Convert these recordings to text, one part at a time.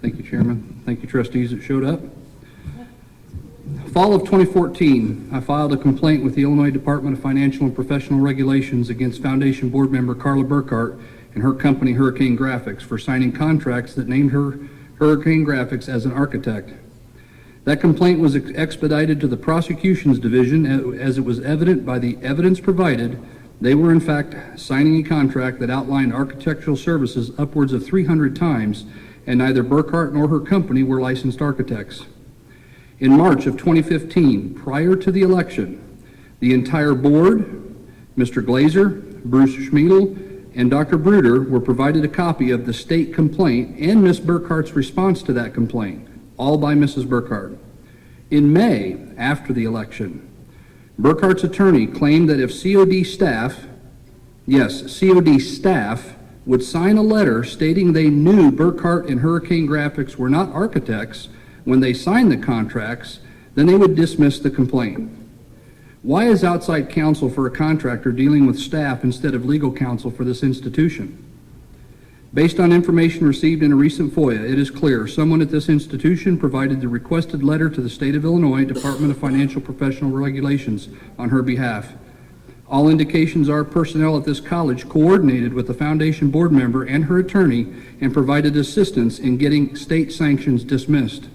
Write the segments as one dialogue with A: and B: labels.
A: Thank you, Chairman. Thank you, trustees that showed up. Fall of 2014, I filed a complaint with the Illinois Department of Financial and Professional Regulations against Foundation Board member Carla Burkhart and her company Hurricane Graphics for signing contracts that named her Hurricane Graphics as an architect. That complaint was expedited to the prosecution's division as it was evident by the evidence provided they were in fact signing a contract that outlined architectural services upwards of 300 times, and neither Burkhart nor her company were licensed architects. In March of 2015, prior to the election, the entire board, Mr. Glazer, Bruce Schmiedel, and Dr. Bruder were provided a copy of the state complaint and Ms. Burkhart's response to that complaint, all by Mrs. Burkhart. In May, after the election, Burkhart's attorney claimed that if COD staff, yes, COD staff, would sign a letter stating they knew Burkhart and Hurricane Graphics were not architects when they signed the contracts, then they would dismiss the complaint. Why is outside counsel for a contractor dealing with staff instead of legal counsel for this institution? Based on information received in a recent FOIA, it is clear someone at this institution provided the requested letter to the State of Illinois Department of Financial Professional Regulations on her behalf. All indications are personnel at this college coordinated with the foundation board member and her attorney and provided assistance in getting state sanctions dismissed.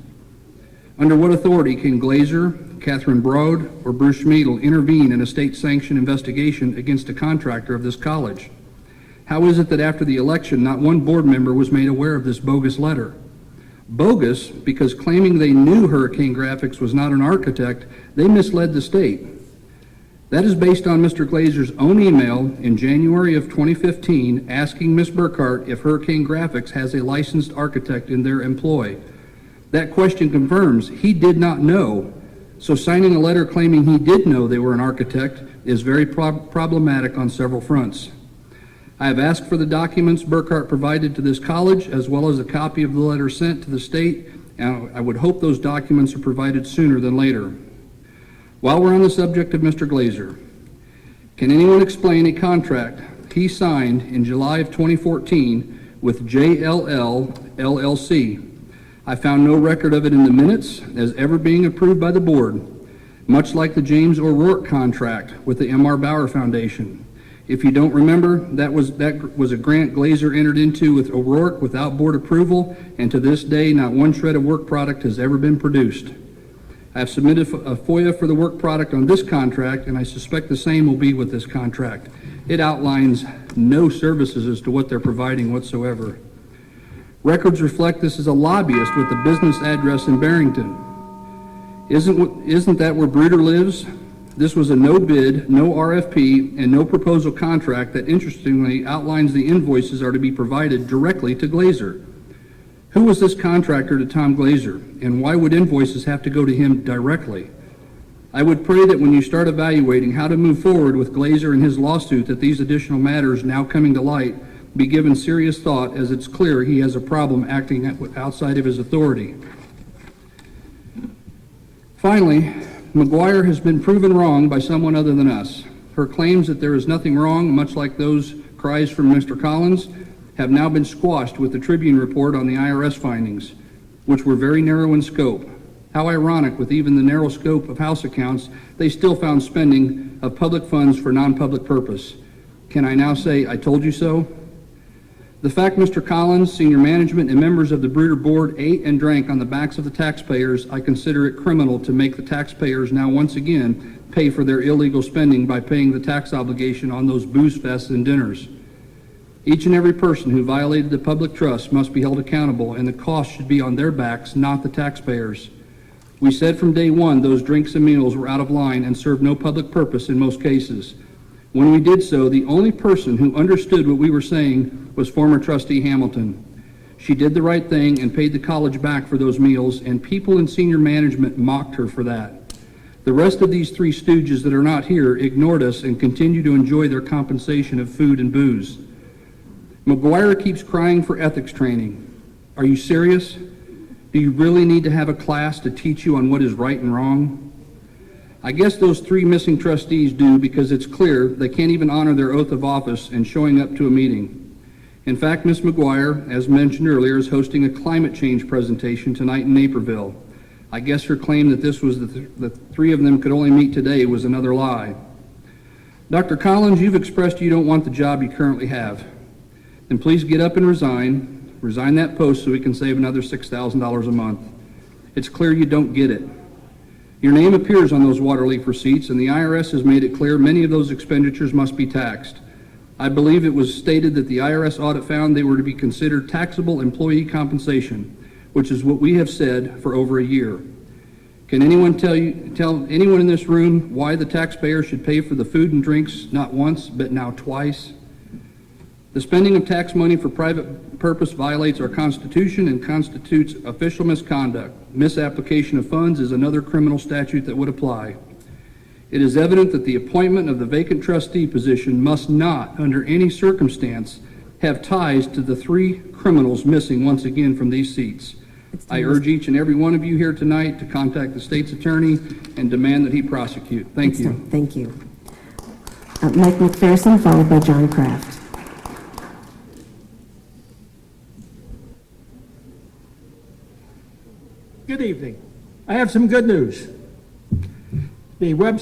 A: Under what authority can Glazer, Catherine Broad, or Bruce Schmiedel intervene in a state-sanctioned investigation against a contractor of this college? How is it that after the election, not one board member was made aware of this bogus letter? Bogus because claiming they knew Hurricane Graphics was not an architect, they misled the state. That is based on Mr. Glazer's own email in January of 2015 asking Ms. Burkhart if Hurricane Graphics has a licensed architect in their employ. That question confirms he did not know, so signing a letter claiming he did know they were an architect is very problematic on several fronts. I have asked for the documents Burkhart provided to this college as well as a copy of the letter sent to the state, and I would hope those documents are provided sooner than later. While we're on the subject of Mr. Glazer, can anyone explain a contract he signed in July of 2014 with JLL LLC? I found no record of it in the minutes as ever being approved by the board, much like the James O'Rourke contract with the M.R. Bauer Foundation. If you don't remember, that was a grant Glazer entered into with O'Rourke without board approval, and to this day, not one shred of work product has ever been produced. I have submitted a FOIA for the work product on this contract, and I suspect the same will be with this contract. It outlines no services as to what they're providing whatsoever. Records reflect this is a lobbyist with a business address in Barrington. Isn't that where Bruder lives? This was a no bid, no RFP, and no proposal contract that interestingly outlines the invoices are to be provided directly to Glazer. Who was this contractor to Tom Glazer, and why would invoices have to go to him directly? I would pray that when you start evaluating how to move forward with Glazer and his lawsuit that these additional matters now coming to light be given serious thought, as it's clear he has a problem acting outside of his authority. Finally, McGuire has been proven wrong by someone other than us. Her claims that there is nothing wrong, much like those cries from Mr. Collins, have now been squashed with the Tribune report on the IRS findings, which were very narrow in scope. How ironic, with even the narrow scope of House accounts, they still found spending of public funds for non-public purpose. Can I now say, I told you so? The fact Mr. Collins, senior management, and members of the Bruder Board ate and drank on the backs of the taxpayers, I consider it criminal to make the taxpayers now once again pay for their illegal spending by paying the tax obligation on those booze fests and dinners. Each and every person who violated the public trust must be held accountable, and the cost should be on their backs, not the taxpayers. We said from day one those drinks and meals were out of line and served no public purpose in most cases. When we did so, the only person who understood what we were saying was former trustee Hamilton. She did the right thing and paid the college back for those meals, and people in senior management mocked her for that. The rest of these three stooges that are not here ignored us and continue to enjoy their compensation of food and booze. McGuire keeps crying for ethics training. Are you serious? Do you really need to have a class to teach you on what is right and wrong? I guess those three missing trustees do, because it's clear they can't even honor their oath of office and showing up to a meeting. In fact, Ms. McGuire, as mentioned earlier, is hosting a climate change presentation tonight in Naperville. I guess her claim that this was the three of them could only meet today was another lie. Dr. Collins, you've expressed you don't want the job you currently have. Then please get up and resign. Resign that post so we can save another $6,000 a month. It's clear you don't get it. Your name appears on those water leak receipts, and the IRS has made it clear many of those expenditures must be taxed. I believe it was stated that the IRS audit found they were to be considered taxable employee compensation, which is what we have said for over a year. Can anyone tell anyone in this room why the taxpayer should pay for the food and drinks not once, but now twice? The spending of tax money for private purpose violates our Constitution and constitutes official misconduct. Misapplication of funds is another criminal statute that would apply. It is evident that the appointment of the vacant trustee position must not, under any circumstance, have ties to the three criminals missing once again from these seats. I urge each and every one of you here tonight to contact the state's attorney and demand that he prosecute. Thank you.
B: Thank you. Mike McPherson, followed by John Kraft.
C: Good evening. I have some good news. The website